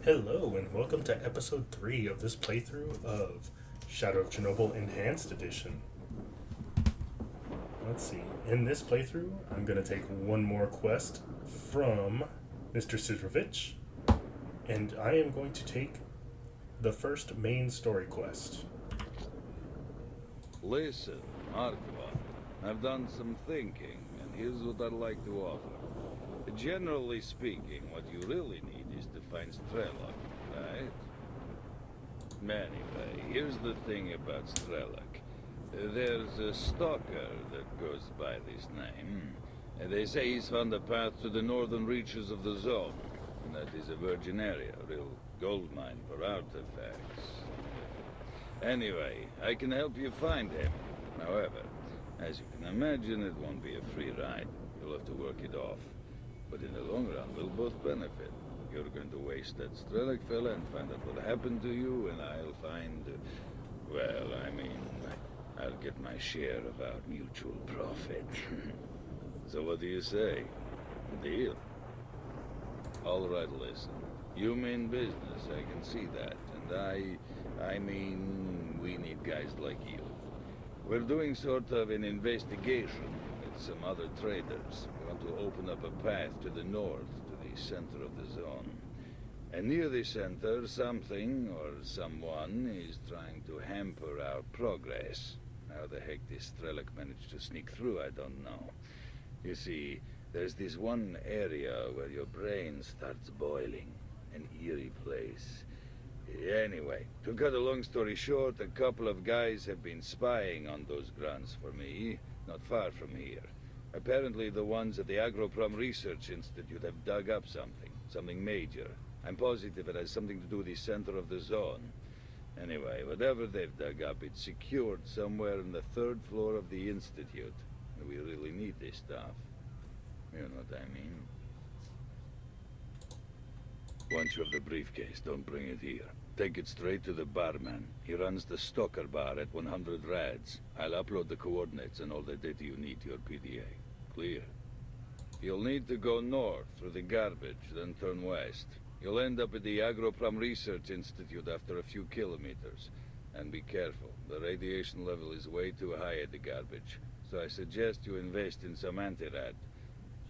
Hello, and welcome to episode 3 of this playthrough of Shadow of Chernobyl Enhanced Edition. Let's see. In this playthrough, I'm going to take one more quest from Mr. Sidrovich, and I am going to take the first main story quest. Listen, Markva, I've done some thinking, and here's what I'd like to offer. Generally speaking, what you really need is to find Strelok, right? Anyway, here's the thing about Strelok. There's a stalker that goes by this name, and they say he's found a path to the northern reaches of the zone. That is a virgin area, a real gold mine for artifacts. Anyway, I can help you find him. However, as you can imagine, it won't be a free ride. You'll have to work it off. But in the long run, we'll both benefit. You're going to waste that Strelok fella and find out what happened to you, and I'll find... I'll get my share of our mutual profit. So what do you say? Deal? All right, listen. You mean business, I can see that. And I mean, we need guys like you. We're doing sort of an investigation with some other traders. We want to open up a path to the north, to the center of the zone. And near the center, something or someone is trying to hamper our progress. How the heck this Strelok managed to sneak through, I don't know. You see, there's this one area where your brain starts boiling. An eerie place. Anyway, to cut a long story short, a couple of guys have been spying on those grunts for me, not far from here. Apparently the ones at the Agroprom Research Institute have dug up something major. I'm positive it has something to do with the center of the zone. Anyway, whatever they've dug up, it's secured somewhere on the 3rd floor of the Institute. And we really need this stuff. You know what I mean? Once you have the briefcase, don't bring it here. Take it straight to the barman. He runs the STALKER bar at 100 rads. I'll upload the coordinates and all the data you need to your PDA. Clear? You'll need to go north through the garbage, then turn west. You'll end up at the Agroprom Research Institute after a few kilometers. And be careful. The radiation level is way too high at the garbage. So I suggest you invest in some anti-rad.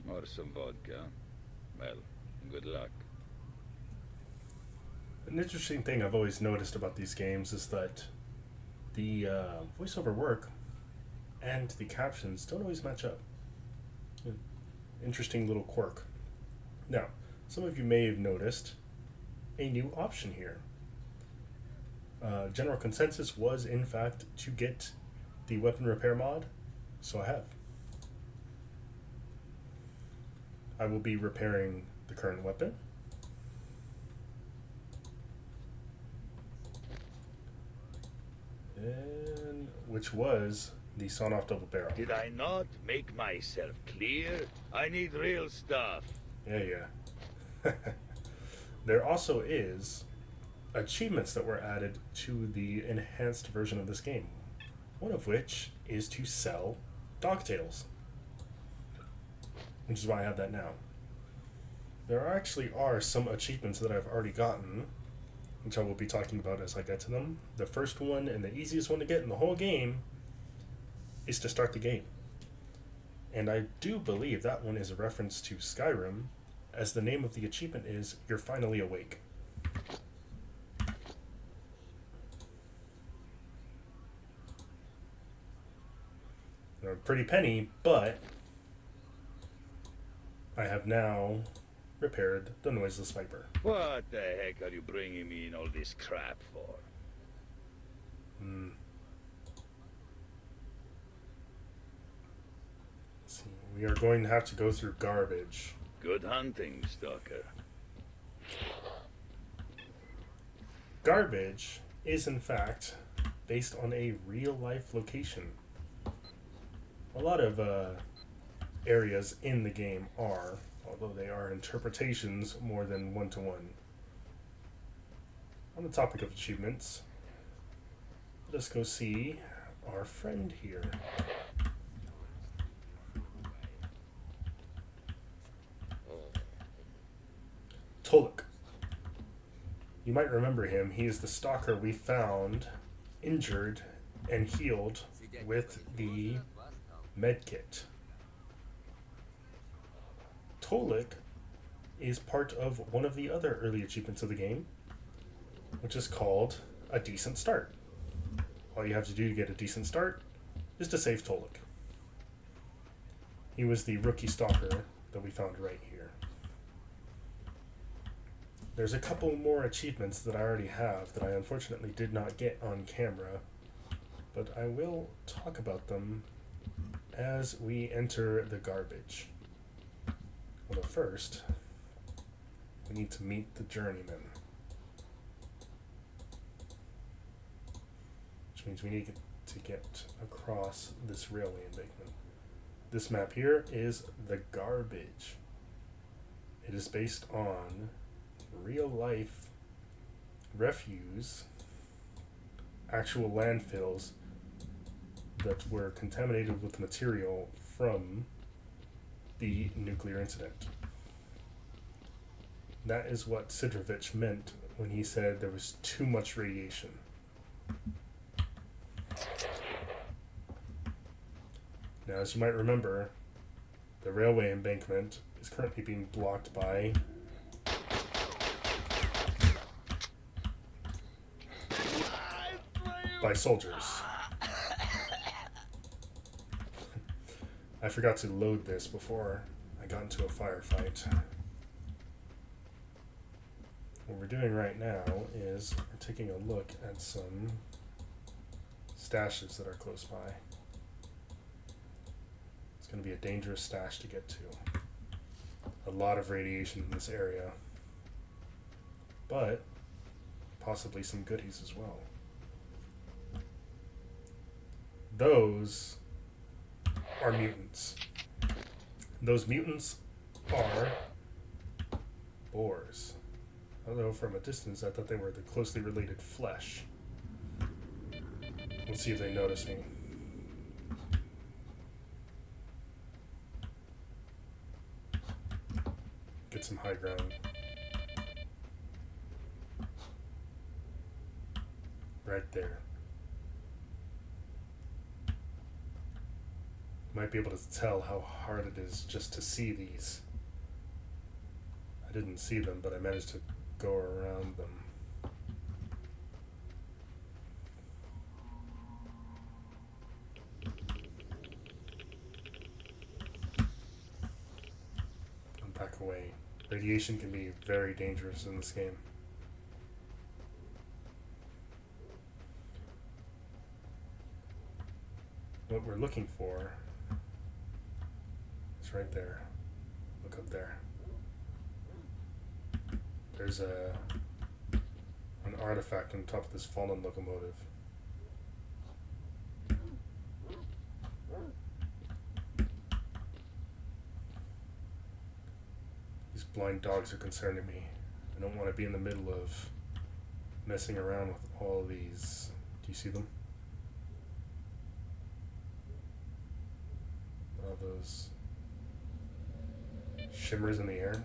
Or some vodka. Well, good luck. An interesting thing I've always noticed about these games is that the voiceover work and the captions don't always match up. Interesting little quirk. Now, some of you may have noticed a new option here. General consensus was, in fact, to get the weapon repair mod, so I have. I will be repairing the current weapon. And which was the sawn-off double barrel. Did I not make myself clear? I need real stuff. Yeah. There also is achievements that were added to the enhanced version of this game. One of which is to sell dogtails, which is why I have that now. There actually are some achievements that I've already gotten, which I will be talking about as I get to them. The first one, and the easiest one to get in the whole game, is to start the game. And I do believe that one is a reference to Skyrim, as the name of the achievement is You're Finally Awake. They're a pretty penny, but I have now repaired the Noiseless Viper. What the heck are you bringing me in all this crap for? Let's see. We are going to have to go through garbage. Good hunting, Stalker. Garbage is, in fact, based on a real-life location. A lot of areas in the game are, although they are interpretations more than one-to-one. On the topic of achievements, let us go see our friend here. Toluk. You might remember him. He is the stalker we found injured and healed with the medkit. Tolik is part of one of the other early achievements of the game, which is called a decent start. All you have to do to get a decent start is to save Tolik. He was the rookie stalker that we found right here. There's a couple more achievements that I already have that I unfortunately did not get on camera, but I will talk about them as we enter the garbage. Well, first, we need to meet the journeyman, which means we need to get across this railway embankment. This map here is the garbage. It is based on real life refuse, actual landfills that were contaminated with material from the nuclear incident. That is what Sidrovich meant when he said there was too much radiation. Now, as you might remember, the railway embankment is currently being blocked by soldiers. I forgot to load this before I got into a firefight. What we're doing right now is we're taking a look at some stashes that are close by. It's going to be a dangerous stash to get to. A lot of radiation in this area, but possibly some goodies as well. Those are mutants. Those mutants are boars. Although from a distance I thought they were the closely related flesh. Let's see if they notice me. Get some high ground. Right there. Might be able to tell how hard it is just to see these. I didn't see them, but I managed to go around them. And back away. Radiation can be very dangerous in this game. What we're looking for is right there. Look up there. There's an artifact on top of this fallen locomotive. These blind dogs are concerning me. I don't want to be in the middle of messing around with all these. Do you see them? All those shimmers in the air.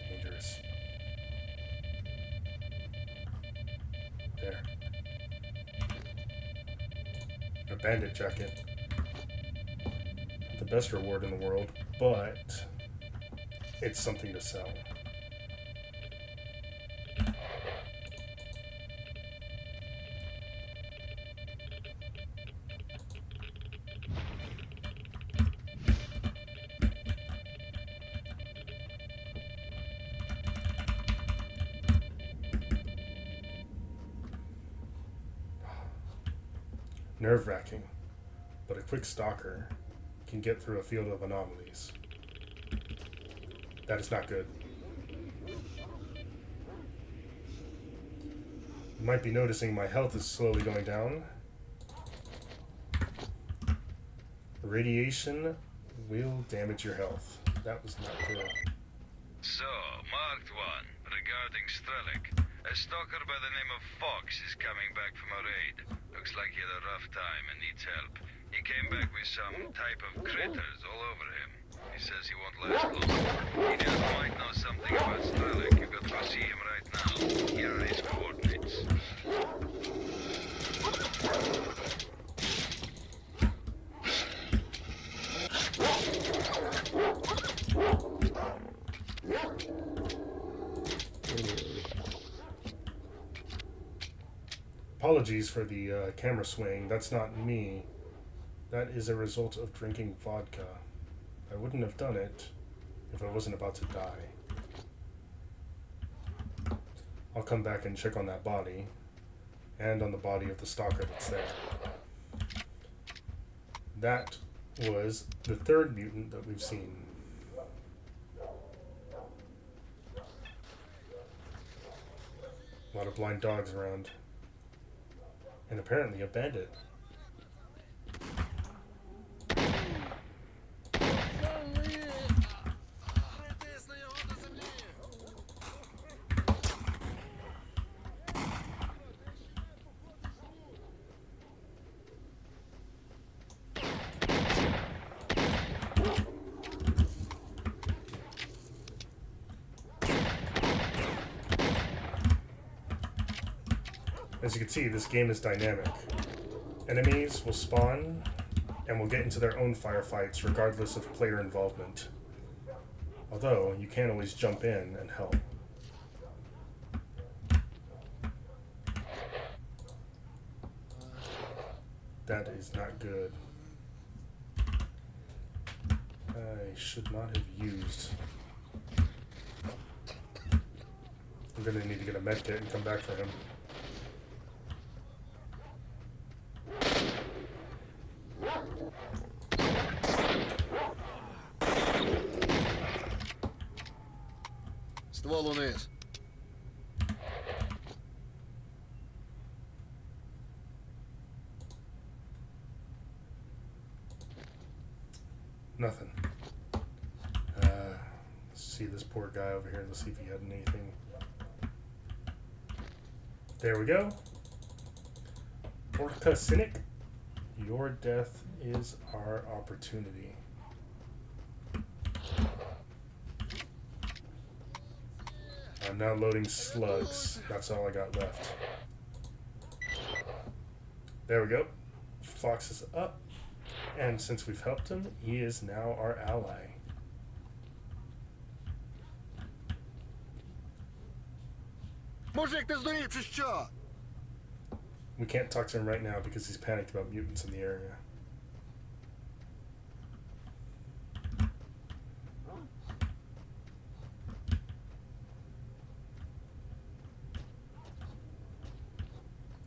Dangerous. There. A bandit jacket. Not the best reward in the world, but it's something to sell. Nerve-wracking, but a quick stalker can get through a field of anomalies. That is not good. You might be noticing my health is slowly going down. Radiation will damage your health. That was not good. So, marked one, regarding Strelick. A stalker by the name of Fox is coming back from a raid. Looks like he had a rough time and needs help. He came back with some type of critters all over him. He says he won't last long. He just might know something about Stalek. You got to go see him right now. Here are his coordinates. Apologies for the camera swing. That's not me. That is a result of drinking vodka. I wouldn't have done it if I wasn't about to die. I'll come back and check on that body and on the body of the stalker that's there. That was the third mutant that we've seen. A lot of blind dogs around. And apparently a bandit. As you can see, this game is dynamic. Enemies will spawn and will get into their own firefights regardless of player involvement. Although, you can always jump in and help. That is not good. I should not have used. I'm gonna need to get a med kit and come back for him. Ствол униз. Nothing. Let's see this poor guy over here. Let's see if he had anything. There we go. Orca Cynic, your death is our opportunity. I'm now loading slugs. That's all I got left. There we go. Fox is up. And since we've helped him, he is now our ally. Мужик, ты сдурел, чи що? We can't talk to him right now because he's panicked about mutants in the area.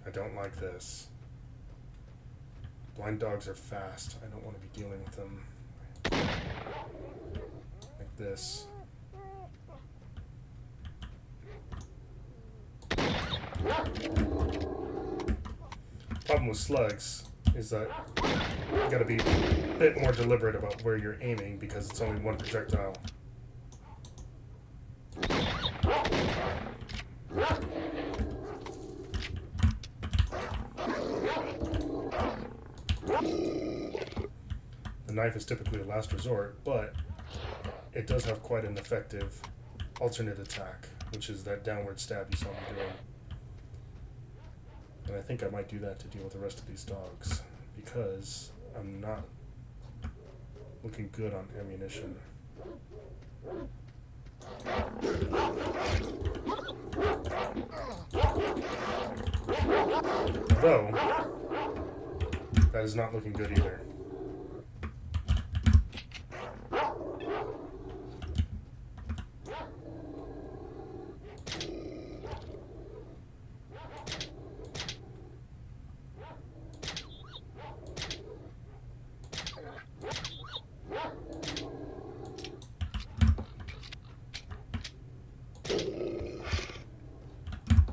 I don't like this. Blind dogs are fast. I don't want to be dealing with them like this. Problem with slugs is that you gotta be a bit more deliberate about where you're aiming because it's only one projectile. The knife is typically a last resort, but it does have quite an effective alternate attack, which is that downward stab you saw me doing. And I think I might do that to deal with the rest of these dogs, because I'm not looking good on ammunition. Though, that is not looking good either.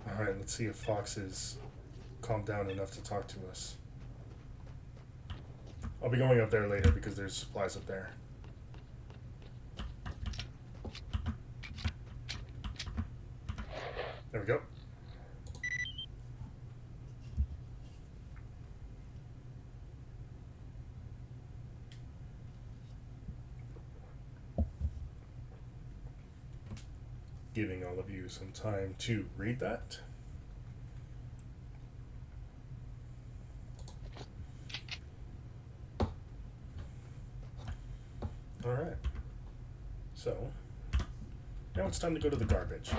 Alright, let's see if Fox is calmed down enough to talk to us. I'll be going up there later because there's supplies up there. There we go. giving all of you some time to read that. Alright. So, now it's time to go to the garbage.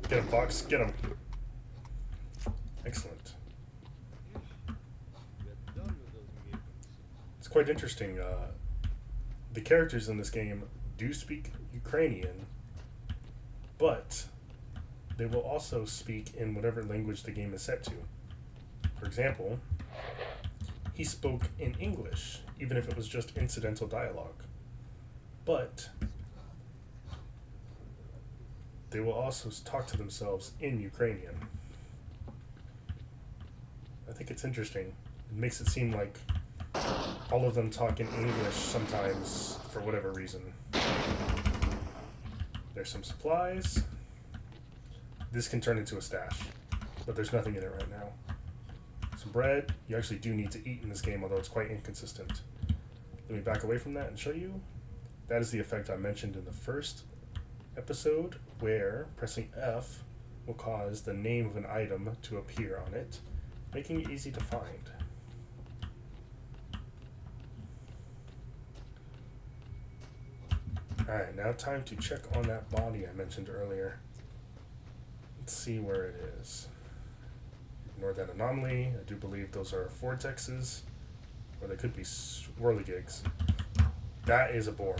Get him, Fox. Get him. Excellent. It's quite interesting. The characters in this game do speak Ukrainian, but they will also speak in whatever language the game is set to. For example, he spoke in English, even if it was just incidental dialogue. But they will also talk to themselves in Ukrainian. I think it's interesting. It makes it seem like all of them talk in English sometimes for whatever reason. There's some supplies. This can turn into a stash, but there's nothing in it right now. Some bread. You actually do need to eat in this game, although it's quite inconsistent. Let me back away from that and show you. That is the effect I mentioned in the first episode, where pressing F will cause the name of an item to appear on it, making it easy to find. Alright, now time to check on that body I mentioned earlier. Let's see where it is. Ignore that anomaly. I do believe those are vortexes, or they could be whirligigs. That is a boar.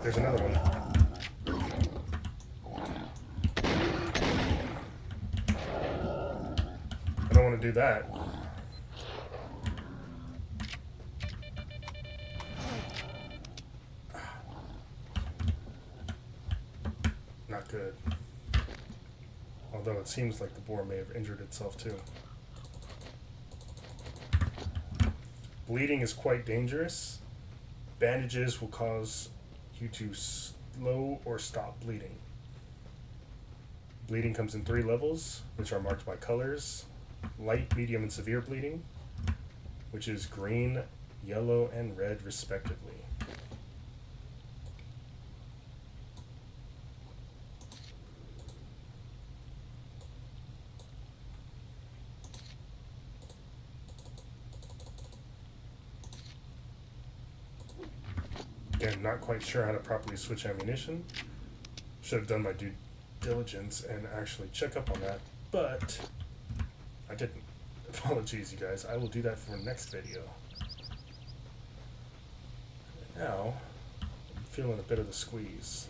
There's another one. I don't want to do that. Not good. Although it seems like the boar may have injured itself too. Bleeding is quite dangerous. Bandages will cause you to slow or stop bleeding. Bleeding comes in 3 levels, which are marked by colors. Light, medium, and severe bleeding, which is green, yellow, and red respectively. Again, not quite sure how to properly switch ammunition. Should have done my due diligence and actually check up on that, but I didn't. Apologies, you guys. I will do that for next video. Now, I'm feeling a bit of the squeeze.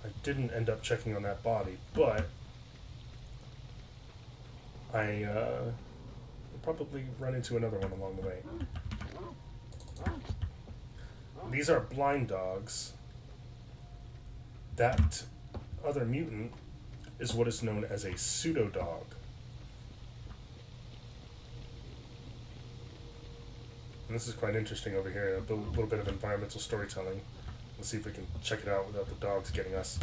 I didn't end up checking on that body, but I will probably run into another one along the way. These are blind dogs. That other mutant is what is known as a pseudo-dog. And this is quite interesting over here, a little bit of environmental storytelling. Let's see if we can check it out without the dogs getting us.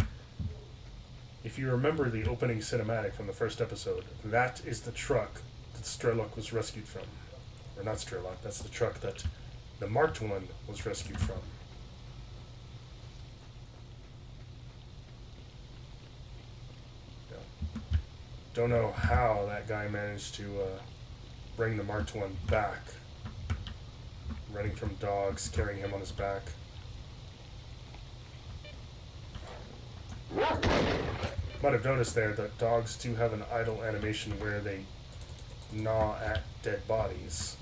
If you remember the opening cinematic from the first episode, that is the truck that Strelok was rescued from. Or not Strelok, that's the truck that the marked one was rescued from. Yeah. Don't know how that guy managed to bring the marked one back. Running from dogs, carrying him on his back. Might have noticed there that dogs do have an idle animation where they gnaw at dead bodies.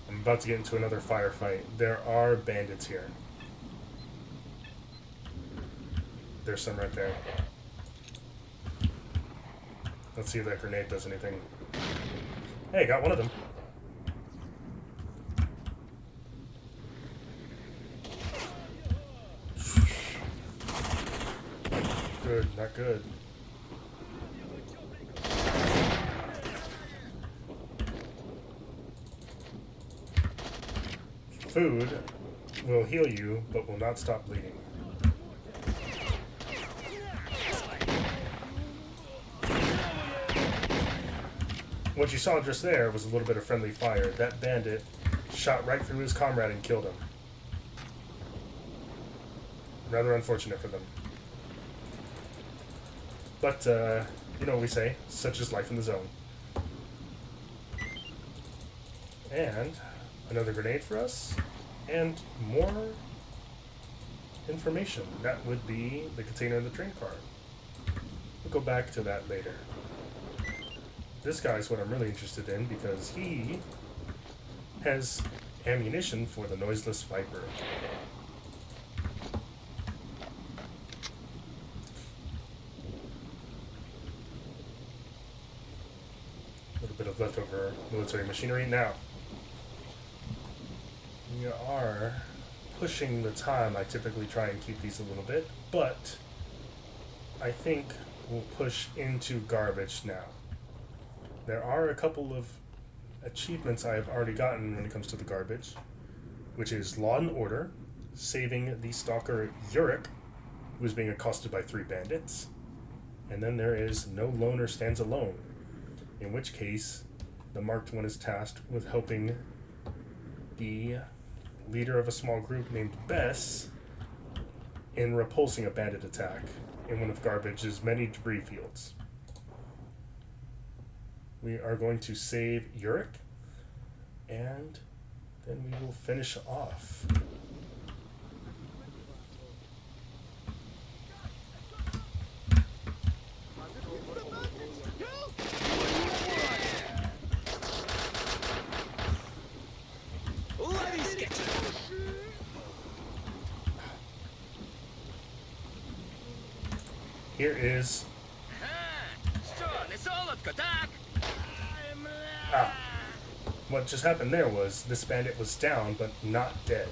I'm about to get into another firefight. There are bandits here. There's some right there. Let's see if that grenade does anything. Hey, got one of them. Good, not good. Food will heal you, but will not stop bleeding. What you saw just there was a little bit of friendly fire. That bandit shot right through his comrade and killed him. Rather unfortunate for them. But, you know what we say, such is life in the zone. And another grenade for us, and more information. That would be the container in the train car. We'll go back to that later. This guy's what I'm really interested in because he has ammunition for the noiseless Viper. A little bit of leftover military machinery. Now, we are pushing the time. I typically try and keep these a little bit, but I think we'll push into garbage now. There are a couple of achievements I have already gotten when it comes to the garbage, which is Law and Order, saving the stalker Yurik, who is being accosted by 3 bandits. And then there is No Loner Stands Alone, in which case the marked one is tasked with helping the leader of a small group named Bess in repulsing a bandit attack in one of Garbage's many debris fields. We are going to save Yurik, and then we will finish off. Here is... what just happened there was this bandit was down, but not dead.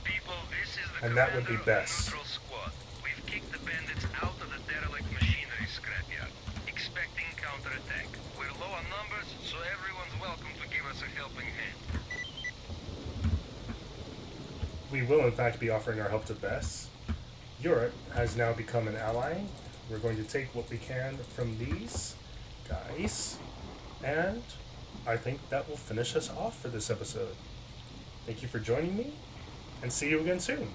People, this is the And that would be commander of the Bess. neutral squad. We've kicked the bandits out of the derelict machinery scrapyard, expecting counterattack. We're low on numbers, so everyone's welcome to give us a helping hand. We will in fact be offering our help to Bess. Europe has now become an ally. We're going to take what we can from these guys, and I think that will finish us off for this episode. Thank you for joining me, and see you again soon.